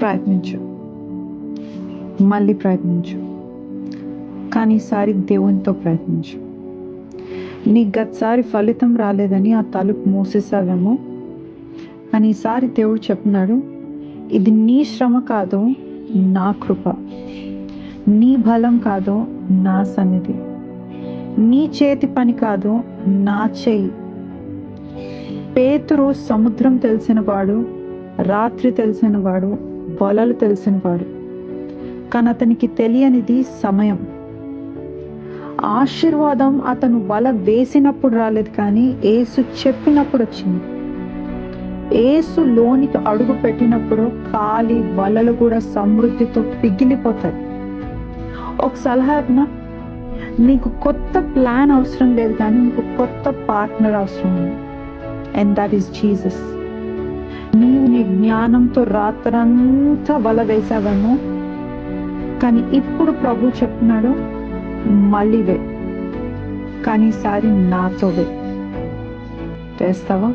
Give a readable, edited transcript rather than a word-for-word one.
ప్రయత్నించు, మళ్ళీ ప్రయత్నించు, కానీ ఈసారి దేవునితో ప్రయత్నించు. నీకు గతసారి ఫలితం రాలేదని ఆ తలుపు మూసేసావేమో, కానీ ఈసారి దేవుడు చెప్తున్నాడు, ఇది నీ శ్రమ కాదు, నా కృప, నీ బలం కాదు, నా సన్నిధి, నీ చేతి పని కాదు, నా చెయ్యి. పేతురు సముద్రం తెలిసినవాడు, రాత్రి తెలిసినవాడు, వలలు తెలిసినవాడు, కానీ అతనికి తెలియనిది సమయం. ఆశీర్వాదం అతను వల వేసినప్పుడు రాలేదు, కానీ యేసు చెప్పినప్పుడు వచ్చింది. యేసు లోనికి అడుగు పెట్టినప్పుడు ఖాళీ వలలు కూడా సమృద్ధితో పిగిలిపోతాయి. ఒక సలహా ఇవ్వనా? నీకు కొత్త ప్లాన్ అవసరం లేదు, కానీ నీకు కొత్త పార్ట్నర్ అవసరం ఉంది. And that is Jesus. నీవు నీ జ్ఞానంతో రాత్రంతా వల వేసావేమో, కానీ ఇప్పుడు ప్రభు చెప్తున్నాడు, మళ్ళీ వే, కానీ ఈసారి నాతో వే. వేస్తావా?